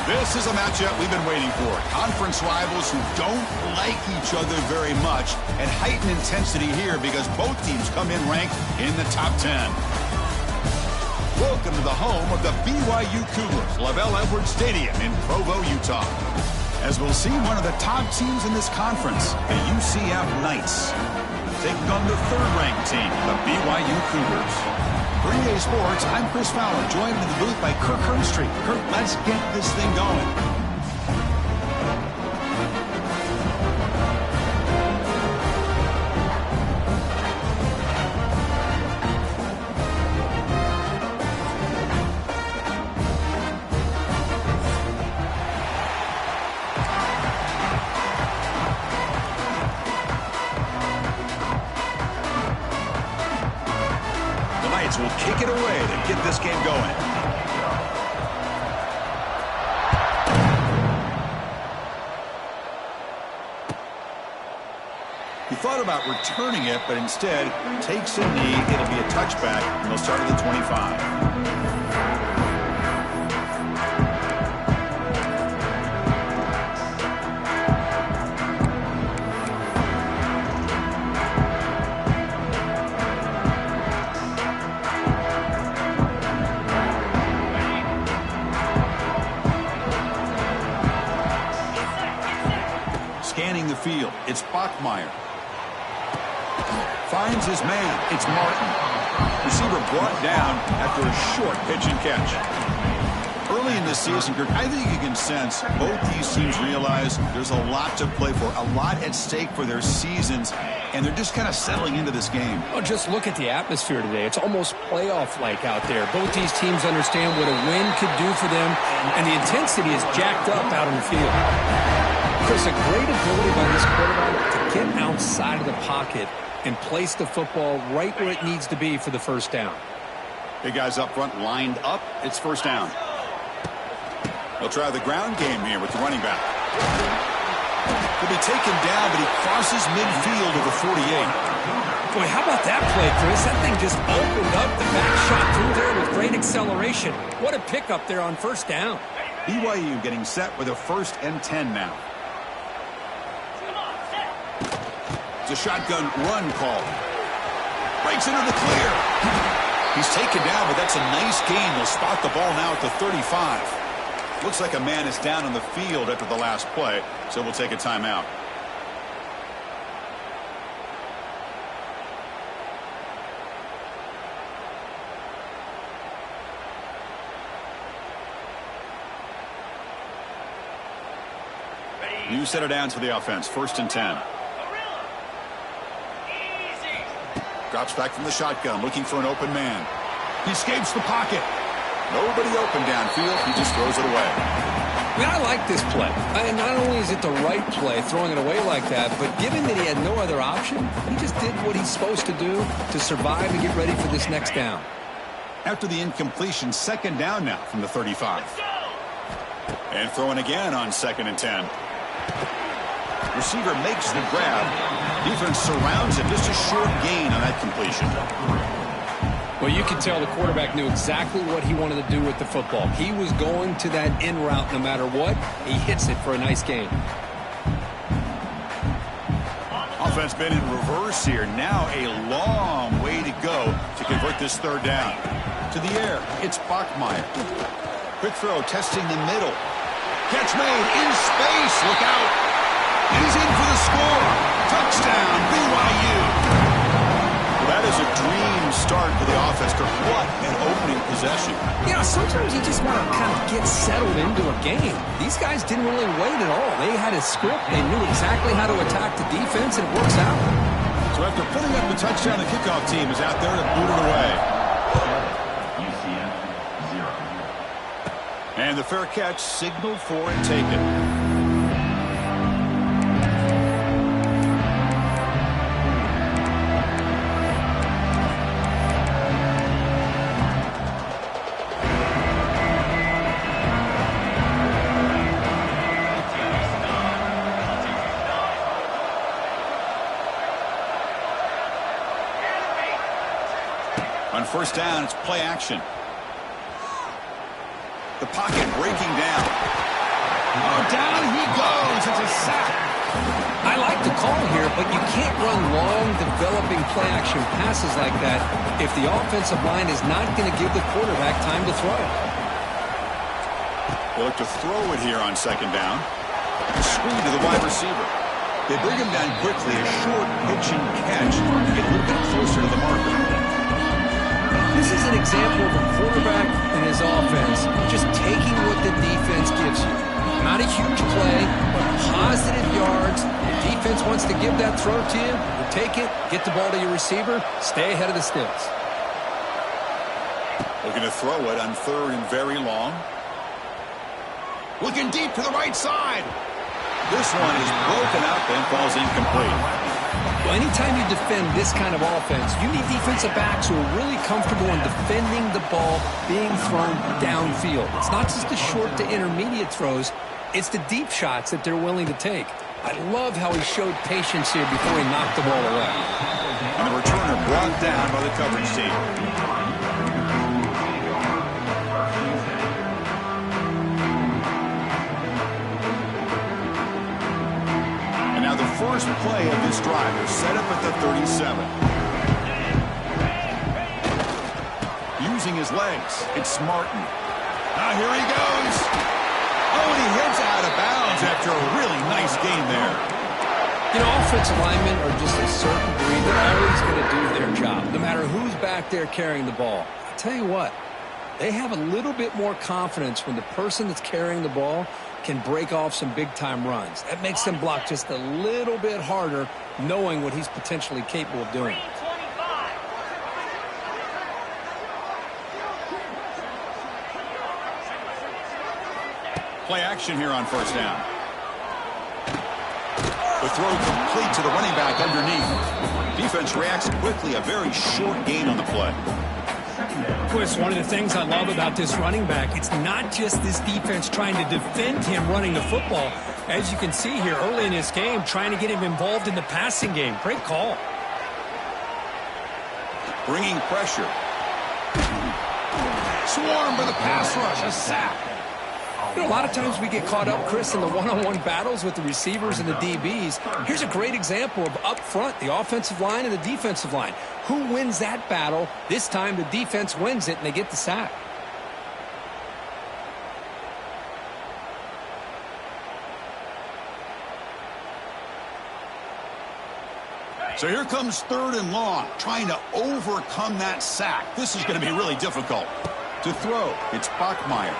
This is a matchup we've been waiting for. Conference rivals who don't like each other very much, and heightened intensity here because both teams come in ranked in the top 10. Welcome to the home of the BYU Cougars, LaVell Edwards Stadium in Provo, Utah. As we'll see one of the top teams in this conference, the UCF Knights, taking on the third-ranked team, the BYU Cougars. For EA Sports, I'm Chris Fowler, joined in the booth by Kirk Herbstreit. Kirk, let's get this thing going. Will kick it away to get this game going. He thought about returning it, but instead takes a knee. It'll be a touchback, and they'll start at the 25. Scanning the field, it's Bachmeier. Finds his man, it's Martin. Receiver brought down after a short pitch and catch. Early in this season, Kirk, I think you can sense both these teams realize there's a lot to play for, a lot at stake for their seasons, and they're just kind of settling into this game. Oh, just look at the atmosphere today. It's almost playoff-like out there. Both these teams understand what a win could do for them, and the intensity is jacked up out on the field. Chris, a great ability by this quarterback to get outside of the pocket and place the football right where it needs to be for the first down. Big guys up front lined up. It's first down. They'll try the ground game here with the running back. He'll be taken down, but he crosses midfield of the 48. Boy, how about that play, Chris? That thing just opened up. The back shot through there with great acceleration. What a pickup there on first down. BYU getting set with a 1st and 10 now. It's a shotgun run call. Breaks into the clear. He's taken down, but that's a nice gain. They'll spot the ball now at the 35. Looks like a man is down on the field after the last play, so we'll take a timeout. New set of downs for the offense. 1st and 10. Drops back from the shotgun, looking for an open man. He escapes the pocket. Nobody open downfield. He just throws it away. I like this play. Not only is it the right play, throwing it away like that, but given that he had no other option, he just did what he's supposed to do to survive and get ready for this next down. After the incompletion, 2nd down now from the 35. And throwing again on 2nd and 10. Receiver makes the grab. Defense surrounds him. Just a short gain on that completion. Well, you can tell the quarterback knew exactly what he wanted to do with the football. He was going to that in route no matter what. He hits it for a nice gain. Offense been in reverse here. Now a long way to go to convert this 3rd down. To the air, it's Bachmeier. Quick throw, testing the middle. Catch made in space. Look out. He's in for the score. Touchdown, BYU. Well, that is a dream start for the offense. What an opening possession. Yeah, sometimes you just want to kind of get settled into a game. These guys didn't really wait at all. They had a script. They knew exactly how to attack the defense, and it works out. So after putting up the touchdown, the kickoff team is out there to boot it away. UCF 0. And the fair catch signaled for and taken. On 1st down, it's play action. The pocket breaking down. down he goes. It's a sack. I like the call here, but you can't run long, developing play-action passes like that if the offensive line is not going to give the quarterback time to throw. They look to throw it here on second down. Screen to the wide receiver. They bring him down quickly, a short pitch and catch to get a little bit closer to the marker. This is an example of a quarterback and his offense just taking what the defense gives you. Not a huge play, but positive yards. The defense wants to give that throw to you. You take it, get the ball to your receiver, stay ahead of the sticks. Looking to throw it on third and very long. Looking deep to the right side. This one is broken up and falls incomplete. Well, anytime you defend this kind of offense, you need defensive backs who are really comfortable in defending the ball being thrown downfield. It's not just the short to intermediate throws. It's the deep shots that they're willing to take. I love how he showed patience here before he knocked the ball away. And the returner brought down by the coverage team. And now the first play of this drive is set up at the 37. Using his legs, it's Martin. Now here he goes. Oh, and he heads out of bounds after a really nice game there. You know, offensive linemen are just a certain breed. They're always going to do their job, no matter who's back there carrying the ball. I'll tell you what, they have a little bit more confidence when the person that's carrying the ball can break off some big-time runs. That makes them block just a little bit harder, knowing what he's potentially capable of doing. Play action here on first down. The throw complete to the running back underneath. Defense reacts quickly. A very short gain on the play. Chris, one of the things I love about this running back, it's not just this defense trying to defend him running the football. As you can see here early in this game, trying to get him involved in the passing game. Great call. Bringing pressure. Swarm for the pass rush. A sack. You know, a lot of times we get caught up, Chris, in the one-on-one battles with the receivers and the DBs. Here's a great example of up front, the offensive line and the defensive line. Who wins that battle? This time the defense wins it, and they get the sack. So here comes third and long, trying to overcome that sack. This is going to be really difficult. To throw, it's Bachmeier.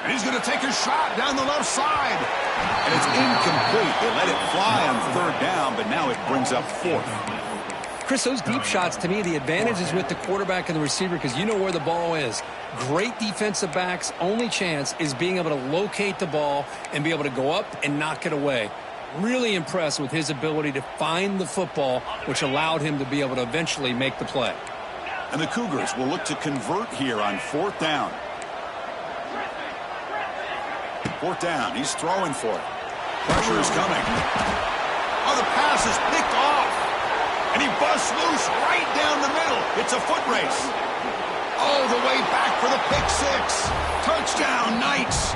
And he's going to take a shot down the left side. And it's incomplete. They let it fly on third down, but now it brings up fourth. Chris, those deep shots, to me, the advantage is with the quarterback and the receiver because you know where the ball is. Great defensive backs' only chance is being able to locate the ball and be able to go up and knock it away. Really impressed with his ability to find the football, which allowed him to be able to eventually make the play. And the Cougars will look to convert here on fourth down. Fourth down, he's throwing for it. Pressure is coming. Oh, the pass is picked off. And he busts loose right down the middle. It's a foot race. Oh, the way back for the pick six. Touchdown, Knights.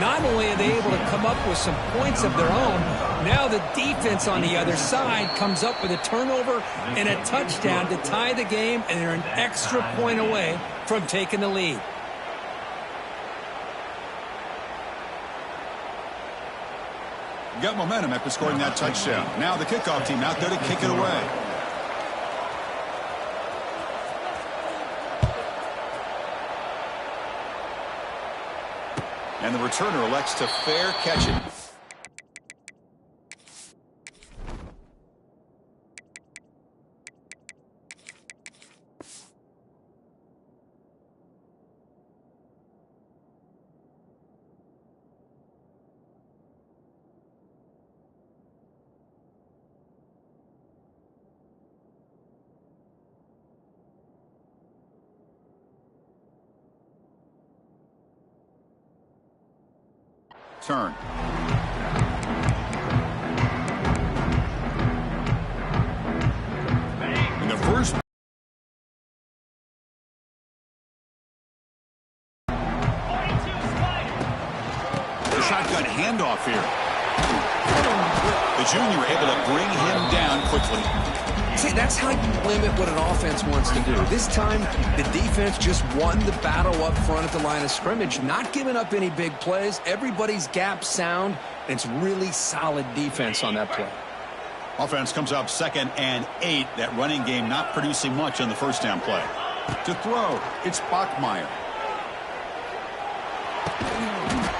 Not only are they able to come up with some points of their own, now the defense on the other side comes up with a turnover and a touchdown to tie the game, and they're an extra point away from taking the lead. Got momentum after scoring that touchdown. Now the kickoff team out there to kick it away. And the returner elects to fair catch it. Turn. In the first. a shotgun handoff here. The junior able to bring him down quickly. See, that's how you limit what an offense wants to do. This time, the defense just won the battle up front at the line of scrimmage, not giving up any big plays. Everybody's gap sound, and it's really solid defense on that play. Offense comes up 2nd and 8. That running game not producing much on the first down play. To throw, it's Bachmeier.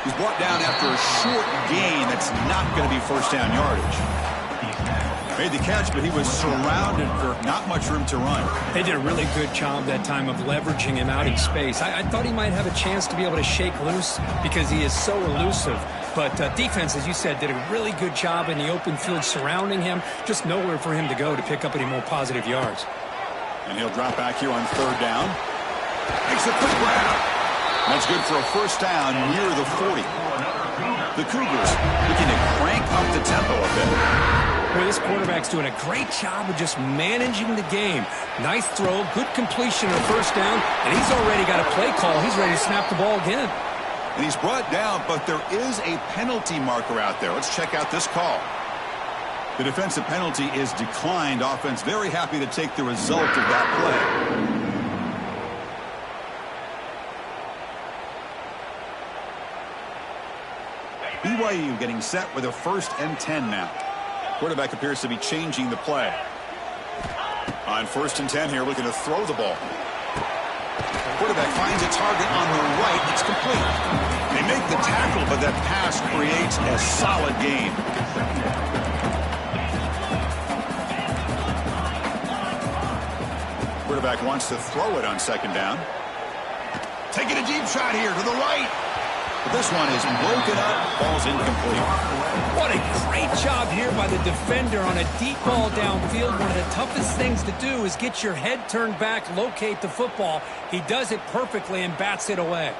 He's brought down after a short gain. That's not going to be first down yardage. Made the catch, but he was surrounded for not much room to run. They did a really good job that time of leveraging him out in space. I thought he might have a chance to be able to shake loose because he is so elusive. But defense, as you said, did a really good job in the open field surrounding him. Just nowhere for him to go to pick up any more positive yards. And he'll drop back here on 3rd down. Makes a quick grab. That's good for a first down near the 40. The Cougars looking to crank up the tempo a bit. Boy, this quarterback's doing a great job of just managing the game. Nice throw, good completion on first down, and he's already got a play call. He's ready to snap the ball again. And he's brought down, but there is a penalty marker out there. Let's check out this call. The defensive penalty is declined. Offense very happy to take the result of that play. BYU getting set with a 1st and 10 now. Quarterback appears to be changing the play. On 1st and 10 here, looking to throw the ball. Quarterback finds a target on the right. It's complete. They make the tackle, but that pass creates a solid gain. Quarterback wants to throw it on 2nd down. Taking a deep shot here to the right. But this one is broken up. Ball's incomplete. What a great job here by the defender on a deep ball downfield. One of the toughest things to do is get your head turned back, locate the football. He does it perfectly and bats it away.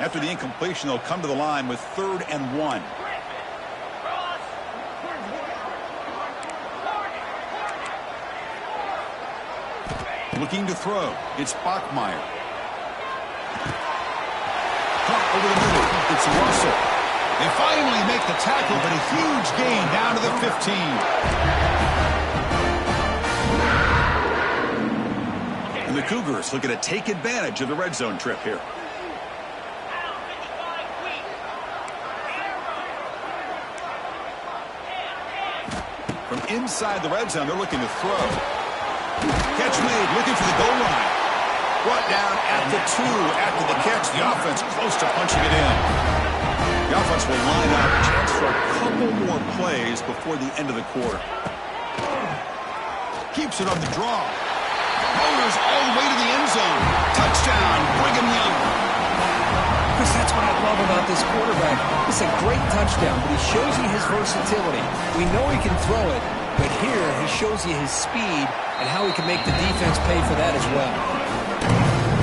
After the incompletion, they'll come to the line with 3rd and 1. Looking to throw. It's Bachmeier. Caught over the middle. It's Russell. They finally make the tackle, but a huge gain down to the 15. And the Cougars looking to take advantage of the red zone trip here. From inside the red zone, they're looking to throw. Catch made, looking for the goal line. Brought down at the 2 after the catch. The offense close to punching it in. The offense will line up. Chance for a couple more plays before the end of the quarter. Keeps it on the draw. Motors all the way to the end zone. Touchdown, Brigham Young. Chris, that's what I love about this quarterback. It's a great touchdown, but he shows you his versatility. We know he can throw it, but here he shows you his speed and how he can make the defense pay for that as well.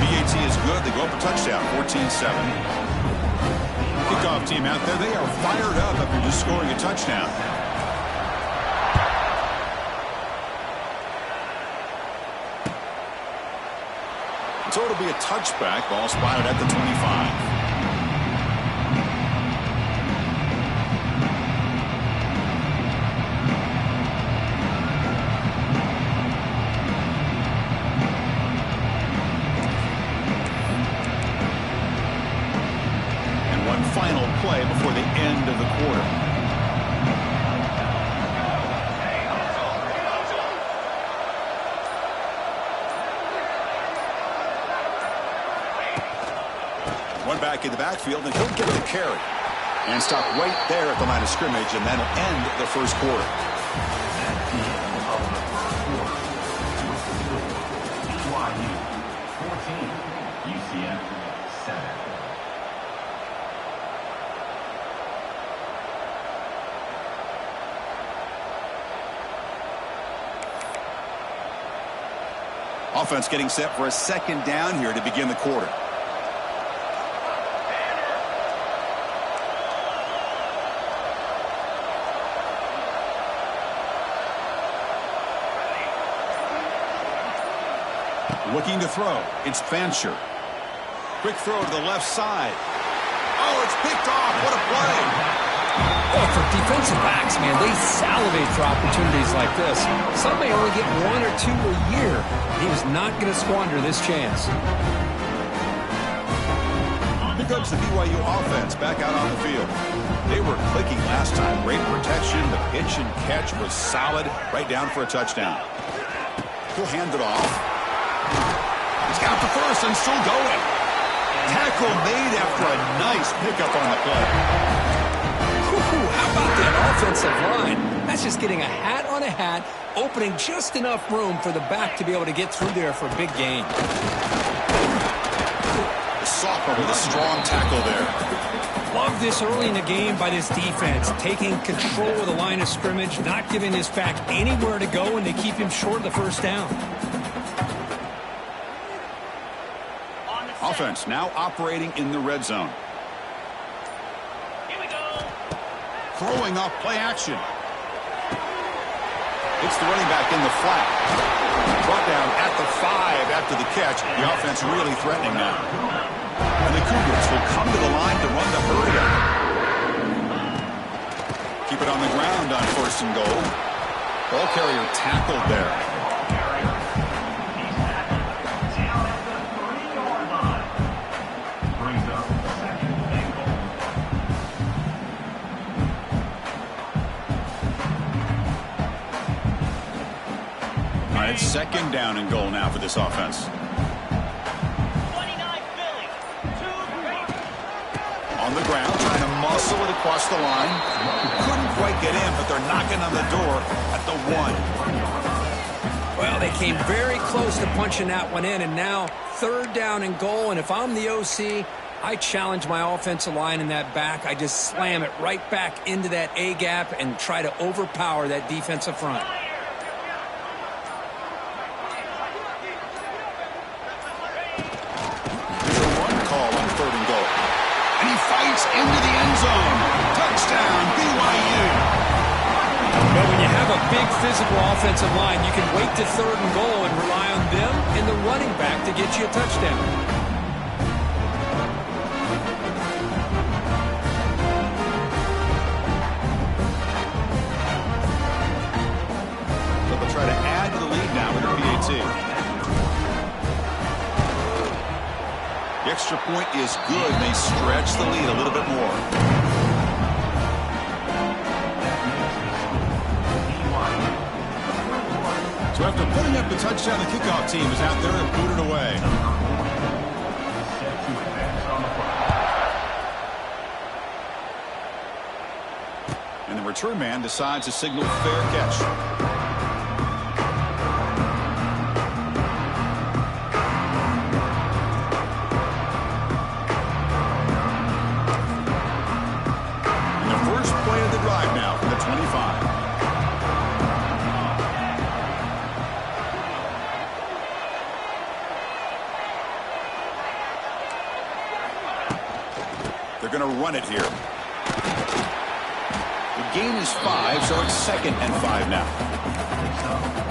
BAT is good. They go up a touchdown, 14-7. Kickoff team out there. They are fired up after just scoring a touchdown. So it'll be a touchback. Ball spotted at the 25. Final play before the end of the quarter. One back in the backfield, and he'll get the carry. And stop right there at the line of scrimmage, and that'll end the first quarter. BYU 14, UCF 7. Offense getting set for a 2nd down here to begin the quarter. Looking to throw. It's Fancher. Quick throw to the left side. Oh, it's picked off. What a play. Oh, for defensive backs, man, they salivate for opportunities like this. Some may only get 1 or 2 a year. He was not going to squander this chance. Here comes the BYU offense back out on the field. They were clicking last time. Great protection. The pitch and catch was solid. Right down for a touchdown. He'll hand it off. He's got the first and still going. Tackle made after a nice pickup on the play. How about that offensive line? That's just getting a hat on a hat, opening just enough room for the back to be able to get through there for a big gain. The sophomore with a strong tackle there. Love this early in the game by this defense, taking control of the line of scrimmage, not giving this back anywhere to go, and they keep him short of the first down. Offense now operating in the red zone. Throwing off play action. It's the running back in the flat. Brought down at the 5 after the catch. The offense really threatening now. And the Cougars will come to the line to run the hurry up. Keep it on the ground on 1st and goal. Ball carrier tackled there. It's 2nd down and goal now for this offense. 29 Philly. On the ground, trying to muscle it across the line. Couldn't quite get in, but they're knocking on the door at the 1. Well, they came very close to punching that one in, and now 3rd down and goal. And if I'm the OC, I challenge my offensive line in that back. I just slam it right back into that A gap and try to overpower that defensive front. Into the end zone. Touchdown, BYU. But when you have a big physical offensive line, you can wait to 3rd and goal and rely on them and the running back to get you a touchdown. So they'll try to add to the lead now with a PAT. The extra point is good. They stretch the lead a little bit more. So after putting up the touchdown, the kickoff team is out there and put it away. And the return man decides to signal fair catch. They're going to run it here. The gain is 5, so it's 2nd and 5 now.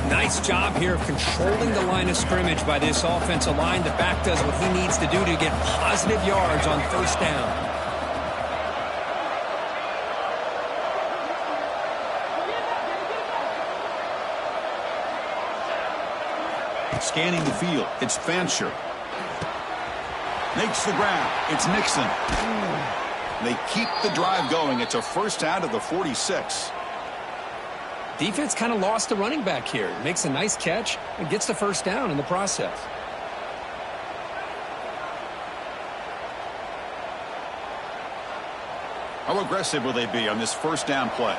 Nice job here of controlling the line of scrimmage by this offensive line. The back does what he needs to do to get positive yards on 1st down. Scanning the field, it's Fancher. Makes the grab. It's Nixon. They keep the drive going. It's a 1st down to the 46. Defense kind of lost the running back here. Makes a nice catch and gets the 1st down in the process. How aggressive will they be on this 1st down play?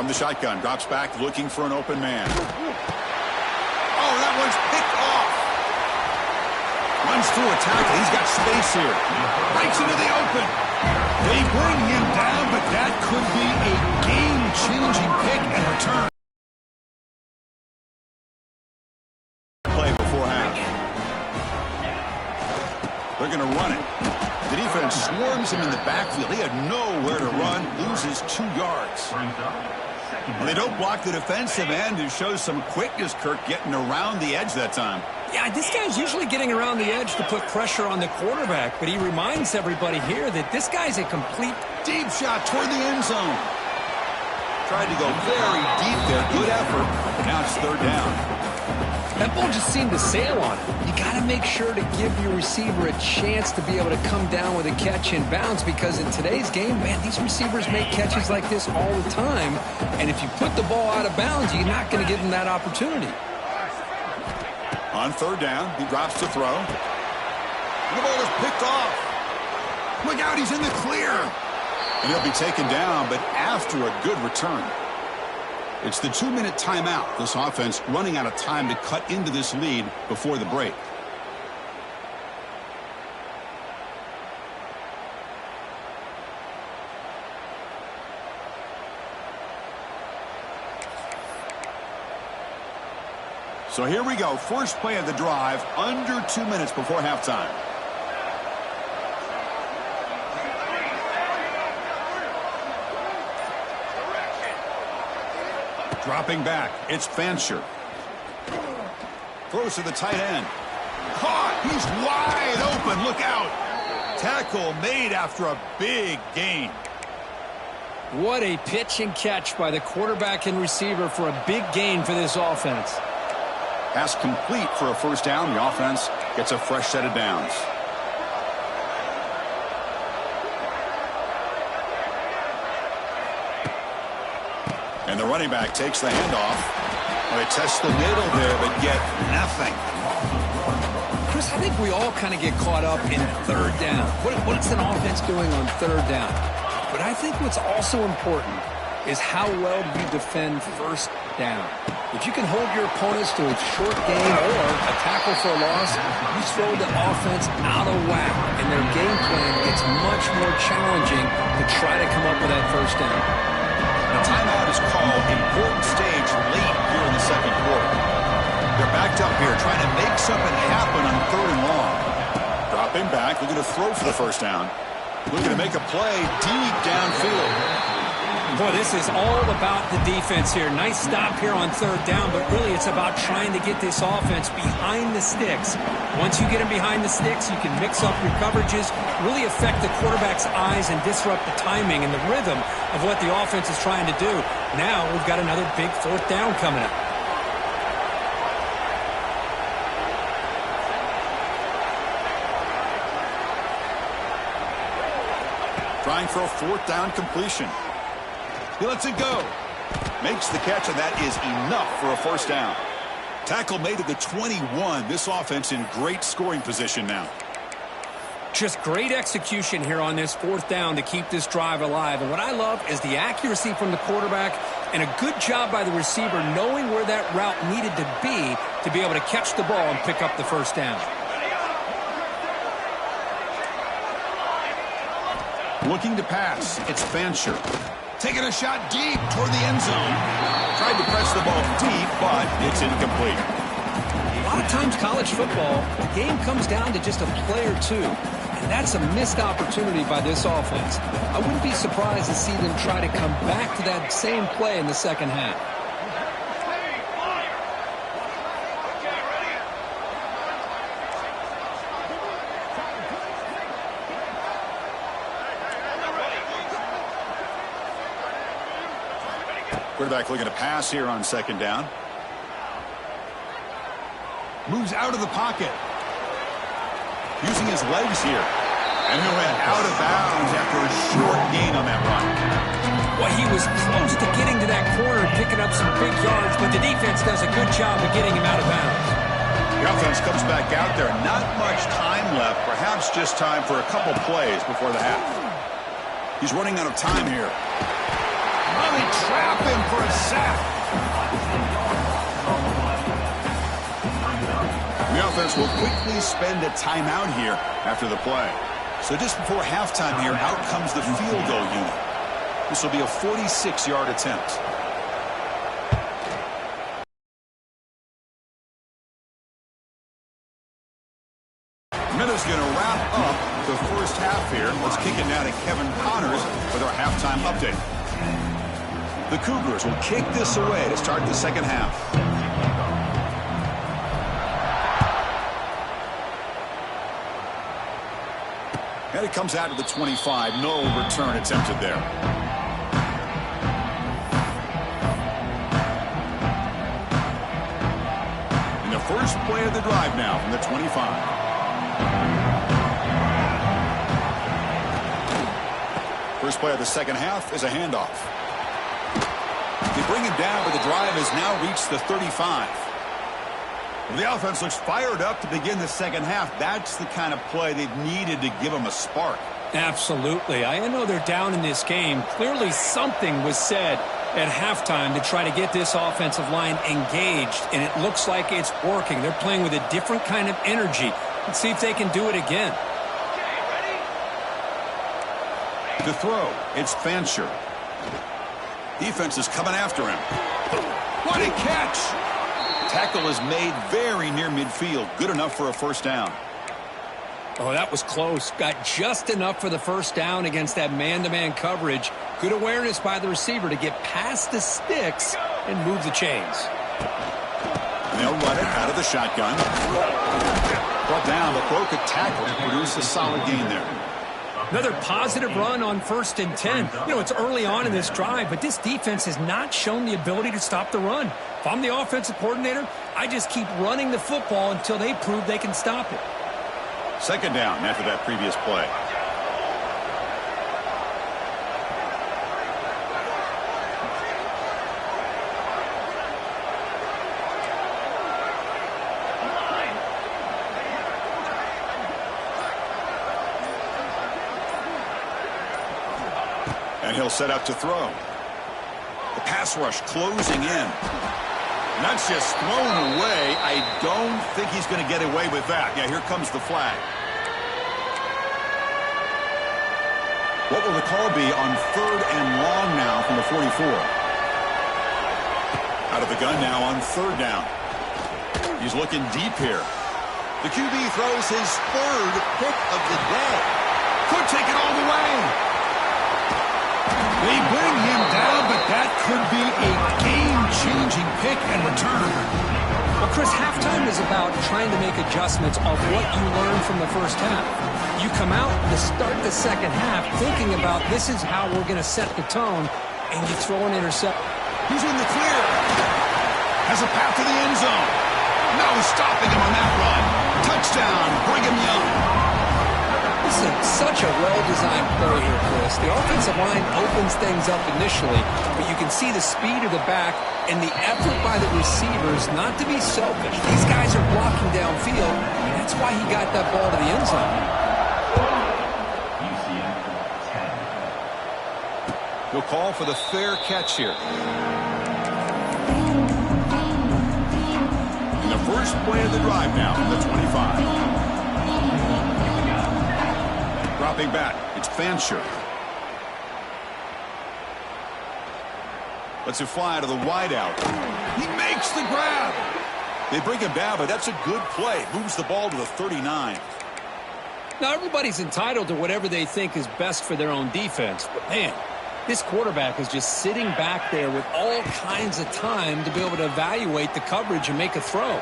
From the shotgun, drops back, looking for an open man. Oh, that one's picked off. Runs through a tackle. He's got space here. Breaks into the open. They bring him down, but that could be a game-changing pick and return. Play before half. They're they're going to run it. The defense swarms him in the backfield. He had nowhere to run, loses 2 yards. Well, they don't block the defensive end, who shows some quickness, Kirk, getting around the edge that time. Yeah, this guy's usually getting around the edge to put pressure on the quarterback, but he reminds everybody here that this guy's a complete deep shot toward the end zone. Tried to go very deep there. Good effort. Now it's 3rd down. That ball just seemed to sail on him. You got to make sure to give your receiver a chance to be able to come down with a catch in bounds, because in today's game, man, these receivers make catches like this all the time. And if you put the ball out of bounds, you're not going to give them that opportunity. On 3rd down, he drops to throw. The ball is picked off. Look out, he's in the clear. And he'll be taken down, but after a good return. It's the 2-minute timeout. This offense running out of time to cut into this lead before the break. So here we go. First play of the drive, under 2 minutes before halftime. Dropping back, it's Fancher. Throws to the tight end. Caught, he's wide open, look out. Tackle made after a big gain. What a pitch and catch by the quarterback and receiver for a big gain for this offense. Pass complete for a 1st down. The offense gets a fresh set of downs. And the running back takes the handoff. Well, they test the middle there, but get nothing. Chris, I think we all kind of get caught up in 3rd down. What's an offense doing on 3rd down? But I think what's also important is how well do you defend 1st down. If you can hold your opponents to a short gain or a tackle for a loss, you throw the offense out of whack, and their game plan gets much more challenging to try to come up with that 1st down. The timeout is called. Important stage late here in the 2nd quarter. They're backed up here trying to make something happen on 3rd and long. Dropping back, looking to throw for the 1st down. Looking to make a play deep downfield. Boy, this is all about the defense here. Nice stop here on 3rd down, but really it's about trying to get this offense behind the sticks. Once you get them behind the sticks, you can mix up your coverages, really affect the quarterback's eyes and disrupt the timing and the rhythm of what the offense is trying to do. Now we've got another big 4th down coming up. Trying for a 4th down completion. He lets it go. Makes the catch, and that is enough for a 1st down. Tackle made at the 21. This offense in great scoring position now. Just great execution here on this 4th down to keep this drive alive. And what I love is the accuracy from the quarterback and a good job by the receiver knowing where that route needed to be able to catch the ball and pick up the 1st down. Looking to pass. It's Fancher. Taking a shot deep toward the end zone. Tried to press the ball deep, but it's incomplete. A lot of times college football, the game comes down to just a play or two. And that's a missed opportunity by this offense. I wouldn't be surprised to see them try to come back to that same play in the 2nd half. Quarterback looking to pass here on 2nd down. Moves out of the pocket. Using his legs here. And he went out of bounds after a short gain on that run. Well, he was close to getting to that corner and picking up some big yards, but the defense does a good job of getting him out of bounds. The offense comes back out there. Not much time left. Perhaps just time for a couple plays before the half. He's running out of time here. Oh, they trap him for a sack. The offense will quickly spend a timeout here after the play. So just before halftime here, out comes the field goal unit. This will be a 46-yard attempt. Minute's going to wrap up the first half here. Let's kick it now to Kevin Connors with our halftime update. The Cougars will kick this away to start the second half. And it comes out to the 25. No return attempted there. And the first play of the drive now from the 25. First play of the second half is a handoff. They bring him down, but the drive has now reached the 35. The offense looks fired up to begin the second half. That's the kind of play they've needed to give them a spark. Absolutely. I know they're down in this game. Clearly something was said at halftime to try to get this offensive line engaged, and it looks like it's working. They're playing with a different kind of energy. Let's see if they can do it again. To throw, it's Fancher. Defense is coming after him. What a catch! Tackle is made very near midfield. Good enough for a first down. Oh, that was close. Got just enough for the first down against that man-to-man coverage. Good awareness by the receiver to get past the sticks and move the chains. They'll run it out of the shotgun. Brought down, but broke a tackle to produce a solid gain there. Another positive run on 1st and 10. You know, it's early on in this drive, but this defense has not shown the ability to stop the run. If I'm the offensive coordinator, I just keep running the football until they prove they can stop it. Second down after that previous play. And he'll set up to throw. The pass rush closing in. And that's just thrown away. I don't think he's going to get away with that. Yeah, here comes the flag. What will the call be on 3rd and long now from the 44? Out of the gun now on 3rd down. He's looking deep here. The QB throws his 3rd pick of the day. Could take it all the way. They bring him down, but that could be a game-changing pick and return. Well, Chris, halftime is about trying to make adjustments of what you learned from the first half. You come out to start the second half thinking about this is how we're going to set the tone, and you throw an intercept. He's in the clear. Has a path to the end zone. No stopping him on that run. Touchdown, Brigham Young. This is such a well-designed play here, Chris. The offensive line opens things up initially, but you can see the speed of the back and the effort by the receivers not to be selfish. These guys are blocking downfield, and that's why he got that ball to the end zone. UCF 10. He'll call for the fair catch here. And the first play of the drive now from the 25. Dropping back, it's Fancher. Lets it fly to the wideout. He makes the grab. They bring him down, but that's a good play. Moves the ball to the 39. Now, everybody's entitled to whatever they think is best for their own defense. But, man, this quarterback is just sitting back there with all kinds of time to be able to evaluate the coverage and make a throw.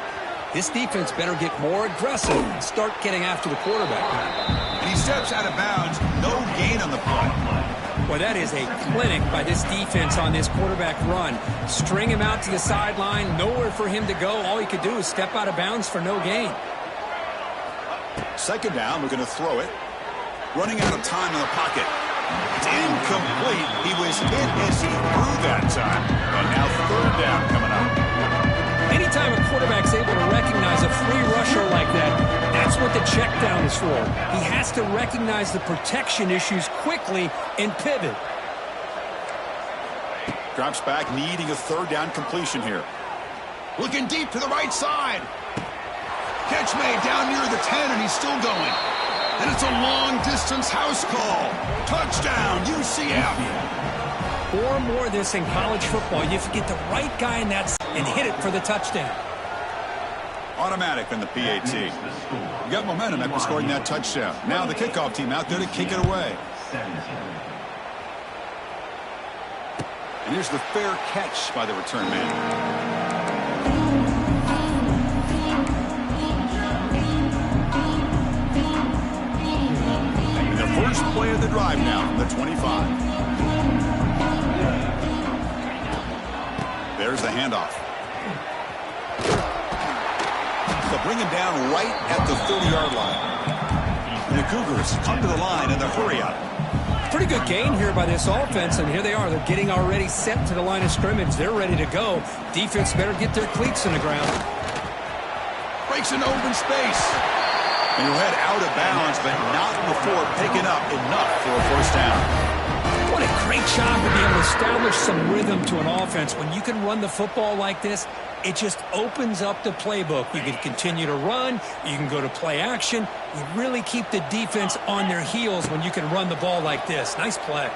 This defense better get more aggressive and start getting after the quarterback. And he steps out of bounds. No gain on the play. Well, that is a clinic by this defense on this quarterback run. String him out to the sideline, nowhere for him to go. All he could do is step out of bounds for no gain. Second down, we're going to throw it. Running out of time in the pocket. It's incomplete. He was hit as he threw that time. And now 3rd down coming up. Anytime a quarterback's able to recognize a free rusher like that, that's what the check down is for. He has to recognize the protection issues quickly and pivot. Drops back, needing a 3rd down completion here. Looking deep to the right side. Catch made down near the 10, and he's still going. And it's a long-distance house call. Touchdown, UCF. More and more of this in college football. You have to get the right guy in that and hit it for the touchdown. Automatic in the PAT. You got momentum after scoring that touchdown. Now the kickoff team out there to kick it away. And here's the fair catch by the return man. And the first play of the drive now from the 25. There's the handoff. They'll bring him down right at the 30-yard line. And the Cougars come to the line in the hurry up. Pretty good gain here by this offense, and here they are. They're getting already set to the line of scrimmage. They're ready to go. Defense better get their cleats in the ground. Breaks an open space. And he'll head out of bounds, but not before picking up enough for a first down. What a great job to be able to establish some rhythm to an offense. When you can run the football like this, it just opens up the playbook. You can continue to run. You can go to play action. You really keep the defense on their heels when you can run the ball like this. Nice play.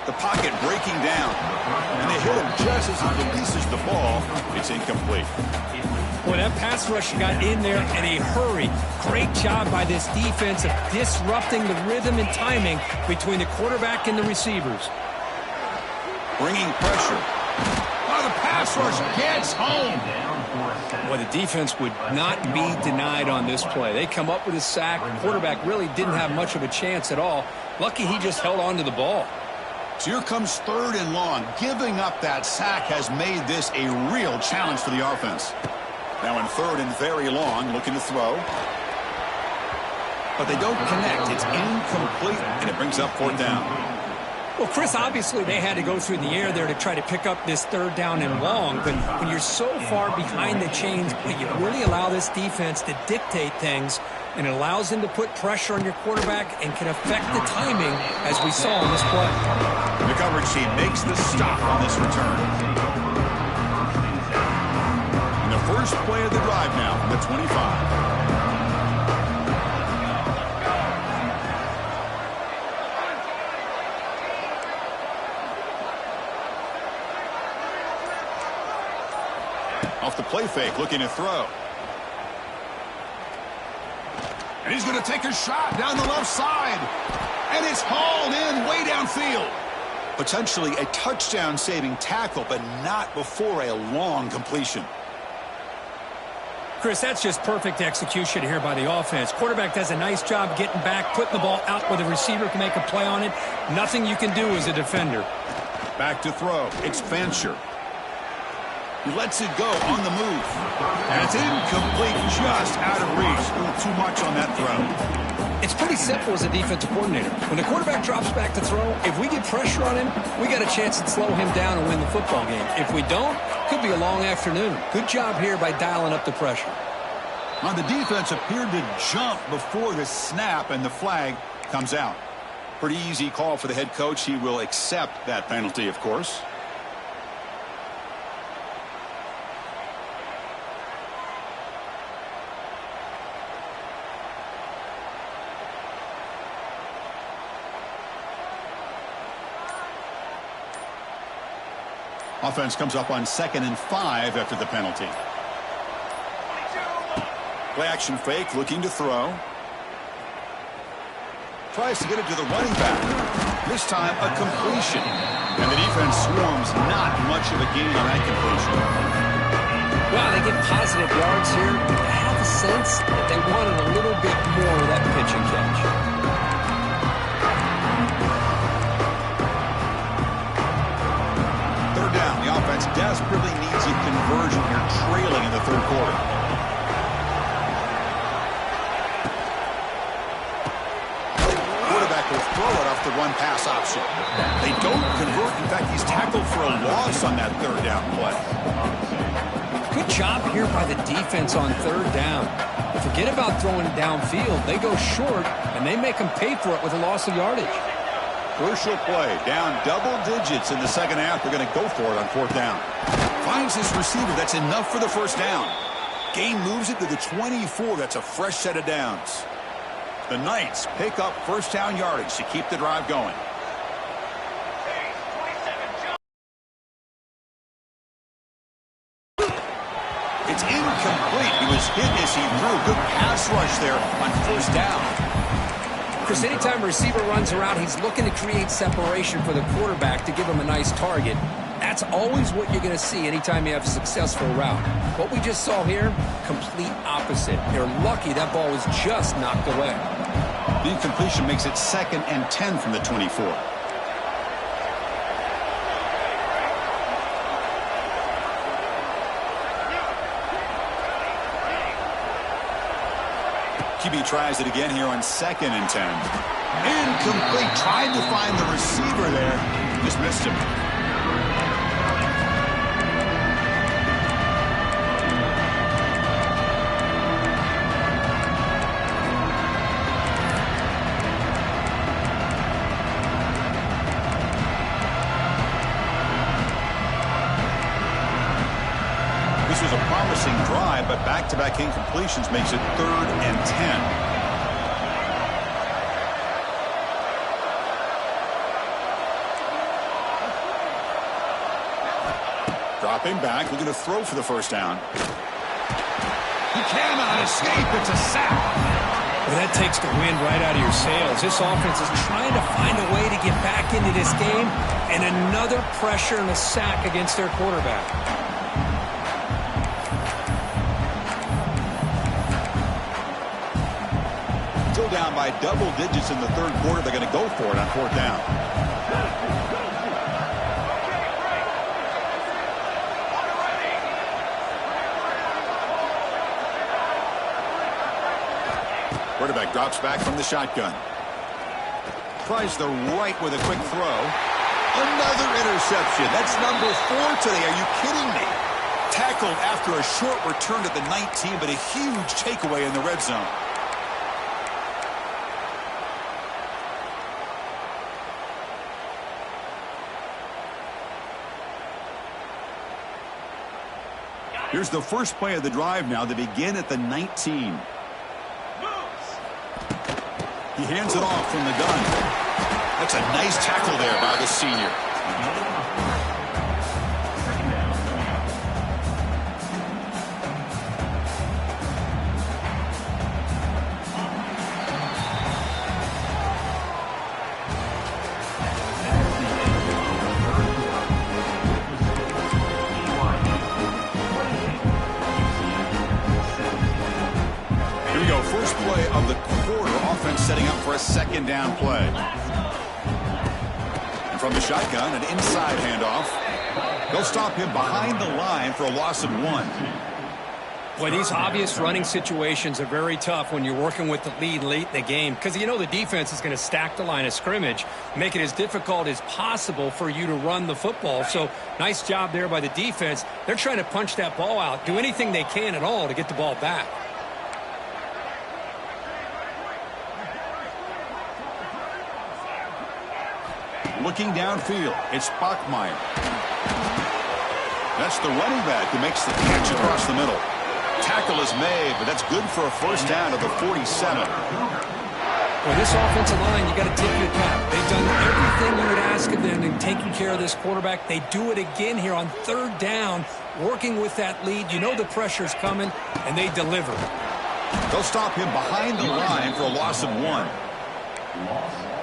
The pocket breaking down. And they hit him just as he releases the ball. It's incomplete. Boy, that pass rush got in there in a hurry. Great job by this defense of disrupting the rhythm and timing between the quarterback and the receivers. Bringing pressure. Oh, the pass rush gets home. Well, the defense would not be denied on this play. They come up with a sack. The quarterback really didn't have much of a chance at all. Lucky he just held on to the ball. So here comes 3rd and long. Giving up that sack has made this a real challenge for the offense. Now in 3rd and very long, looking to throw. But they don't connect. It's incomplete, and it brings up 4th down. Well, Chris, obviously they had to go through the air there to try to pick up this 3rd down and long. But when you're so far behind the chains, you really allow this defense to dictate things, and it allows them to put pressure on your quarterback and can affect the timing, as we saw in this play. The coverage team makes the stop on this return. And the first play of the drive now from the 25. Off the play fake, looking to throw. And he's going to take a shot down the left side. And it's hauled in way downfield. Potentially a touchdown-saving tackle, but not before a long completion. Chris, that's just perfect execution here by the offense. Quarterback does a nice job getting back, putting the ball out where the receiver can make a play on it. Nothing you can do as a defender. Back to throw. It's Fancher. He lets it go on the move. And it's incomplete, just out of reach. A little too much on that throw. It's pretty simple as a defensive coordinator. When the quarterback drops back to throw, if we get pressure on him, we got a chance to slow him down and win the football game. If we don't, could be a long afternoon. Good job here by dialing up the pressure. Now the defense appeared to jump before the snap, and the flag comes out. Pretty easy call for the head coach. He will accept that penalty, of course. Offense comes up on 2nd and 5 after the penalty. Play action fake, looking to throw. Tries to get it to the running back. This time a completion. And the defense swarms, not much of a gain on that completion. Wow, they get positive yards here. I have a sense that they wanted a little bit more of that pitch and catch. Offense desperately needs a conversion here, trailing in the 3rd quarter. Quarterback will throw it off the run-pass option. They don't convert. In fact, he's tackled for a loss on that 3rd down play. Good job here by the defense on 3rd down. Forget about throwing downfield. They go short, and they make them pay for it with a loss of yardage. Crucial play, down double digits in the 2nd half. They're going to go for it on 4th down. Finds his receiver. That's enough for the first down. Gain moves it to the 24. That's a fresh set of downs. The Knights pick up first down yardage to keep the drive going. It's incomplete. He was hit as he threw. Good pass rush there on first down. Chris, anytime a receiver runs around, he's looking to create separation for the quarterback to give him a nice target. That's always what you're going to see anytime you have a successful route. What we just saw here, complete opposite. They're lucky that ball was just knocked away. The incompletion makes it 2nd and 10 from the 24. QB tries it again here on 2nd and 10. Incomplete. Tried to find the receiver there. Just missed him. This was a promising drive, but back-to-back incompletions makes it 3rd and 10. Dropping back, looking to throw for the first down. He cannot escape. It's a sack. Well, that takes the wind right out of your sails. This offense is trying to find a way to get back into this game, and another pressure and a sack against their quarterback. Still down by double digits in the 3rd quarter. They're going to go for it on 4th down. Quarterback drops back from the shotgun. Tries the right with a quick throw. Another interception. That's number 4 today. Are you kidding me? Tackled after a short return to the 19, but a huge takeaway in the red zone. Here's the first play of the drive now. They begin at the 19. He hands it off from the gun. That's a nice tackle there by the senior. Here we go. First play of the quarter. Offense setting up for a 2nd down play. And from the shotgun, an inside handoff. They'll stop him behind the line for a loss of 1. Boy, these obvious running situations are very tough when you're working with the lead late in the game, because you know the defense is going to stack the line of scrimmage, make it as difficult as possible for you to run the football. So nice job there by the defense. They're trying to punch that ball out, do anything they can at all to get the ball back. Looking downfield, it's Bachmeier. That's the running back who makes the catch across the middle. Tackle is made, but that's good for a first down at the 47. Well, this offensive line, you got to tip your cap. They've done everything you would ask of them in taking care of this quarterback. They do it again here on 3rd down, working with that lead. You know the pressure's coming, and they deliver. They'll stop him behind the line for a loss of 1.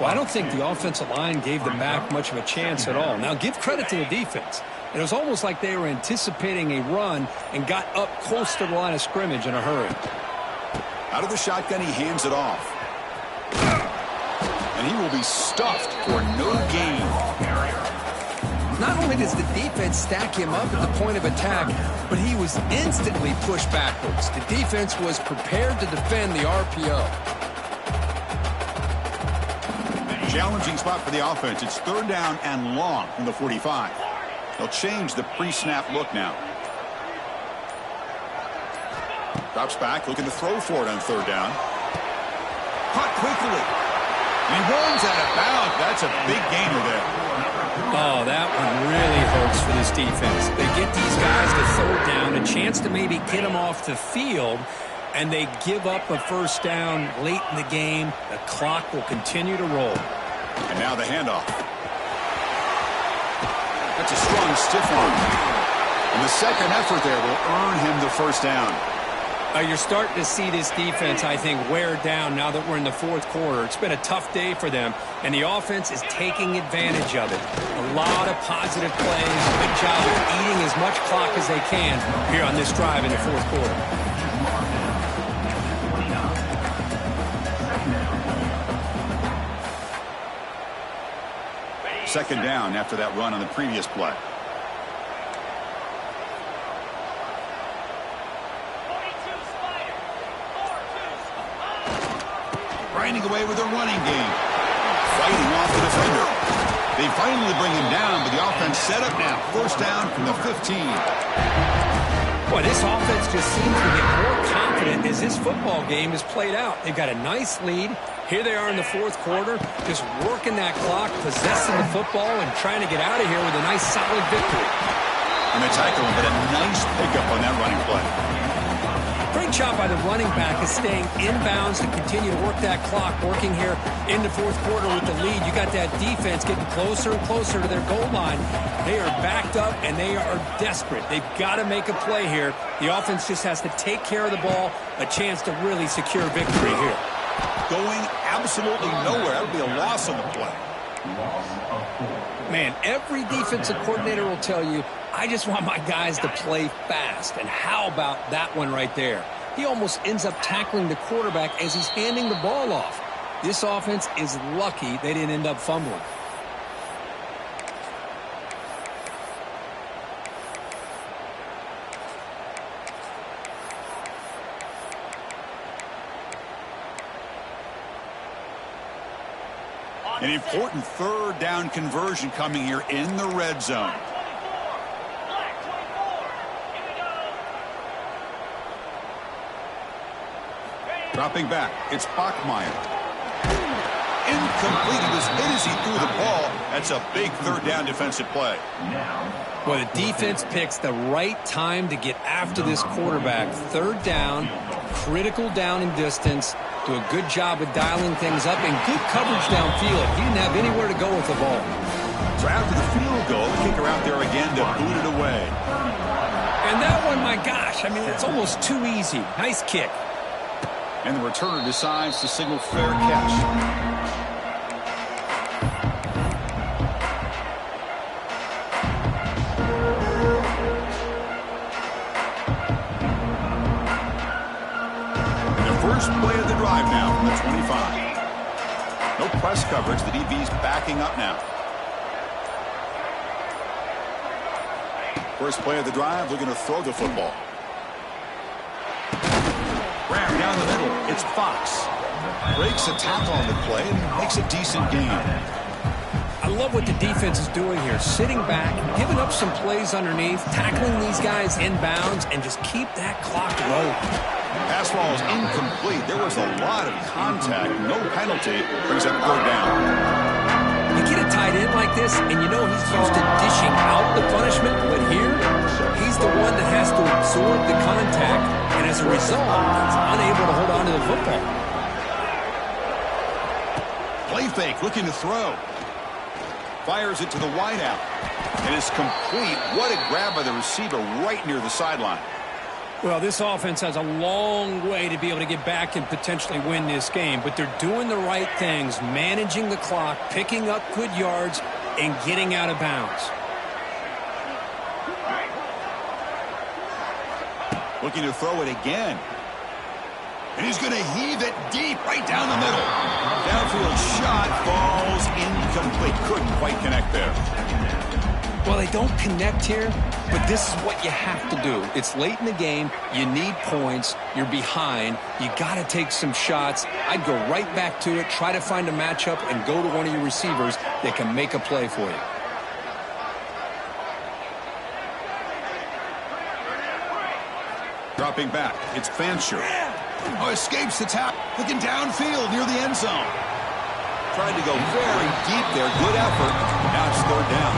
Well, I don't think the offensive line gave them back much of a chance at all. Now, give credit to the defense. It was almost like they were anticipating a run and got up close to the line of scrimmage in a hurry. Out of the shotgun, he hands it off. And he will be stuffed for no gain. Not only does the defense stack him up at the point of attack, but he was instantly pushed backwards. The defense was prepared to defend the RPO. Challenging spot for the offense. It's 3rd down and long from the 45. They'll change the pre-snap look now. Drops back, looking to throw for it on 3rd down. Caught quickly. And he runs out of bounds. That's a big gainer there. Oh, that one really hurts for this defense. They get these guys to 3rd down, a chance to maybe get them off the field, and they give up a first down late in the game. The clock will continue to roll. And now the handoff. That's a strong stiff arm. And the second effort there will earn him the first down. You're starting to see this defense, I think, wear down now that we're in the fourth quarter. It's been a tough day for them, and the offense is taking advantage of it. A lot of positive plays. Good job of eating as much clock as they can here on this drive in the fourth quarter. Second down after that run on the previous play. Grinding away with a running game. Fighting off the defender. They finally bring him down, but the offense set up now. First down from the 15. Boy, this offense just seems to get more confident as this football game is played out. They've got a nice lead. Here they are in the fourth quarter, just working that clock, possessing the football, and trying to get out of here with a nice, solid victory. And they tackle him, but a nice pickup on that running play. Great job by the running back is staying inbounds to continue to work that clock, working here in the fourth quarter with the lead. You got that defense getting closer and closer to their goal line. They are backed up, and they are desperate. They've got to make a play here. The offense just has to take care of the ball, a chance to really secure victory here. Going absolutely nowhere. That would be a loss on the play. Man, every defensive coordinator will tell you, I just want my guys to play fast. And how about that one right there? He almost ends up tackling the quarterback as he's handing the ball off. This offense is lucky they didn't end up fumbling. An important third down conversion coming here in the red zone. Dropping back, it's Bachmeier. Incomplete. He was hit as he threw the ball. That's a big third down defensive play. Well, the defense picks the right time to get after this quarterback. Third down, critical down and distance. Do a good job of dialing things up and good coverage downfield. He didn't have anywhere to go with the ball. So after the field goal, the kicker out there again to boot it away. And that one, my gosh, I mean, it's almost too easy. Nice kick. And the returner decides to signal fair catch. First play of the drive now from the 25. No press coverage. The DB's backing up now. First play of the drive, looking to throw the football. Grab down the middle. It's Fox. Breaks a tackle on the play and makes a decent gain. I love what the defense is doing here. Sitting back, giving up some plays underneath, tackling these guys inbounds, and just keep that clock rolling. Pass ball is incomplete. There was a lot of contact. No penalty. Brings up third down. You get a tight end like this, and you know he's used to dishing out the punishment, but here, he's the one that has to absorb the contact, and as a result, he's unable to hold on to the football. Play fake, looking to throw. Fires it to the wideout. It is complete. What a grab by the receiver right near the sideline. Well, this offense has a long way to be able to get back and potentially win this game, but they're doing the right things, managing the clock, picking up good yards, and getting out of bounds. Looking to throw it again. And he's going to heave it deep right down the middle. Downfield shot falls incomplete. Couldn't quite connect there. Well, they don't connect here, but this is what you have to do. It's late in the game. You need points. You're behind. You got to take some shots. I'd go right back to it, try to find a matchup, and go to one of your receivers that can make a play for you. Dropping back, it's Fancher. Oh, escapes the tap, looking downfield near the end zone. Tried to go very deep there, good effort. Now it's third down.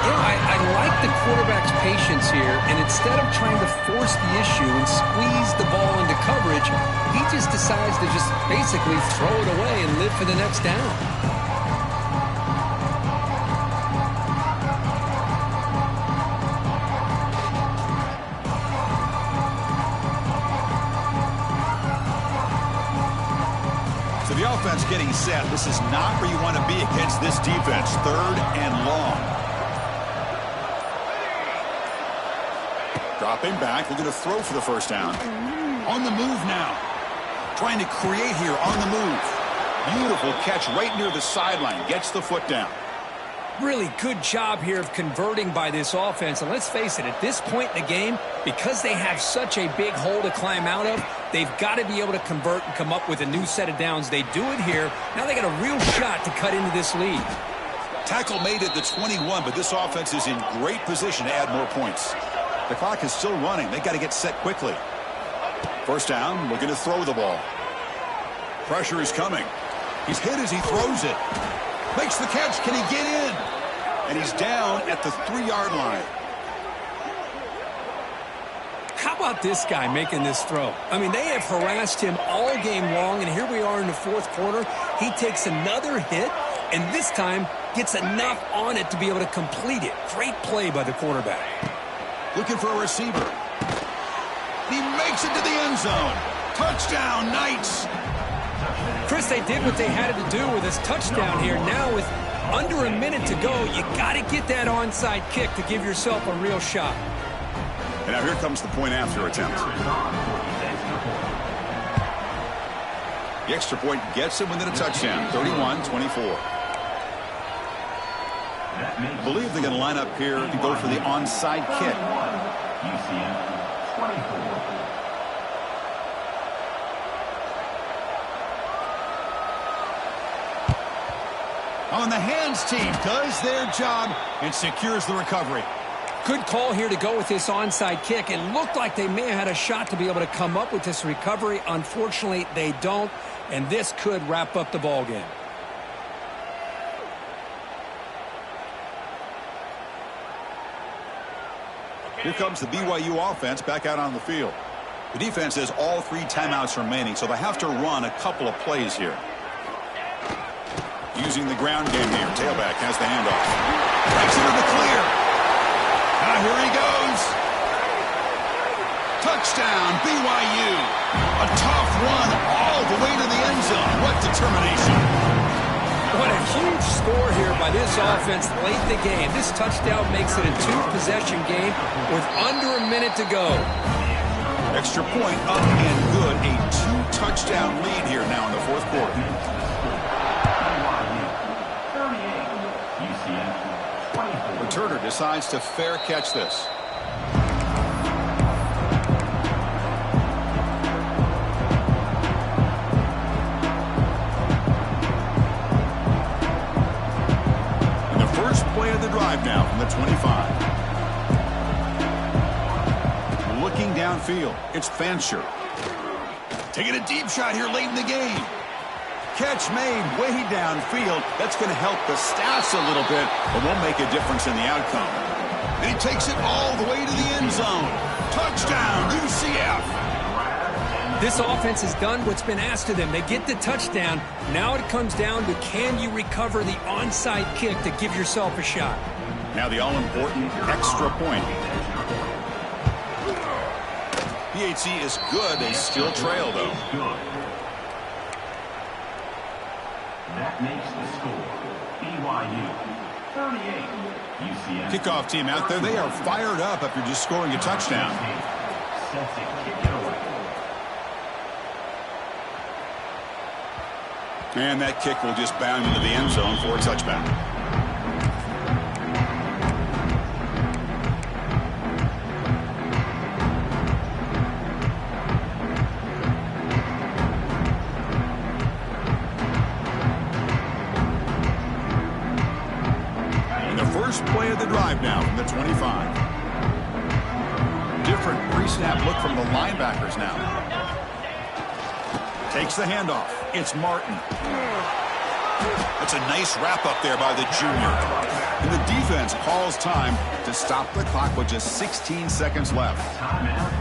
You know, I like the quarterback's patience here, and instead of trying to force the issue and squeeze the ball into coverage, he just decides to just basically throw it away and live for the next down. offense getting set. This is not where you want to be against this defense. 3rd and long. Dropping back, looking to throw for the first down. On the move now. Trying to create here on the move. Beautiful catch right near the sideline. Gets the foot down. Really good job here of converting by this offense. And let's face it, at this point in the game, because they have such a big hole to climb out of, they've got to be able to convert and come up with a new set of downs. They do it here. Now they got a real shot to cut into this lead. Tackle made at the 21, but this offense is in great position to add more points. The clock is still running. They got to get set quickly. First down, looking to throw the ball. Pressure is coming. He's hit as he throws it. Makes the catch. Can he get in? And he's down at the 3-yard line. How about this guy making this throw? I mean, they have harassed him all game long, and here we are in the 4th quarter. He takes another hit, and this time gets enough on it to be able to complete it. Great play by the quarterback. Looking for a receiver. He makes it to the end zone. Touchdown, Knights. Chris, they did what they had to do with this touchdown here. Now with under a minute to go, you got to get that onside kick to give yourself a real shot. And now here comes the point after attempt. The extra point gets him within a touchdown, 31-24. I believe they're going to line up here to go for the onside kick. UCF 24. On the hands team does their job and secures the recovery. Good call here to go with this onside kick. It looked like they may have had a shot to be able to come up with this recovery. Unfortunately, they don't, and this could wrap up the ball game. Here comes the BYU offense back out on the field. The defense has all 3 timeouts remaining, so they have to run a couple of plays here. Using the ground game here. Tailback has the handoff. Breaks into the clear. Now here he goes. Touchdown, BYU. A tough run all the way to the end zone. What determination. What a huge score here by this offense late in the game. This touchdown makes it a 2-possession game with under a minute to go. Extra point up and good. A 2-touchdown lead here now in the 4th quarter. Returner decides to fair catch this. And the first play of the drive now from the 25. Looking downfield, it's Fancher. Taking a deep shot here late in the game. Catch made way downfield. That's going to help the stats a little bit, but won't make a difference in the outcome. And he takes it all the way to the end zone. Touchdown, UCF. This offense has done what's been asked of them. They get the touchdown. Now it comes down to, can you recover the onside kick to give yourself a shot? Now the all-important extra point. PHC is good. They still trail, though. That makes the score BYU 38. UCF. Kickoff team out there. They are fired up after just scoring a touchdown. Sets it, kick it away. And that kick will just bound into the end zone for a touchback. Play of the drive now from the 25. Different pre-snap look from the linebackers now. Takes the handoff. It's Martin. That's a nice wrap up there by the junior. And the defense calls time to stop the clock with just 16 seconds left.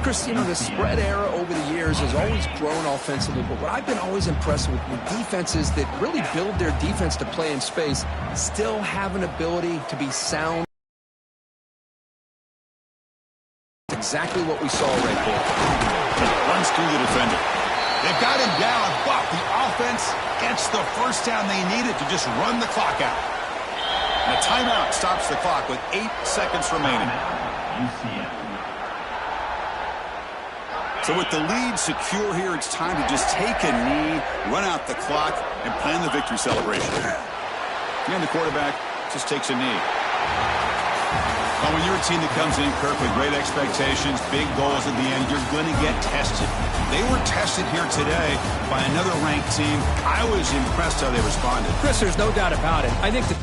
Chris, you know, the spread era over the years has always grown offensively, but what I've been always impressed with defenses that really build their defense to play in space still have an ability to be sound. Exactly what we saw right there. Runs through the defender. They've got him down, but the offense gets the first down they needed to just run the clock out. And a timeout stops the clock with 8 seconds remaining. UCF. So with the lead secure here, it's time to just take a knee, run out the clock, and plan the victory celebration. And the quarterback just takes a knee. Well, when you're a team that comes in, Kirk, with great expectations, big goals at the end, you're going to get tested. They were tested here today by another ranked team. I was impressed how they responded. Chris, there's no doubt about it. I think that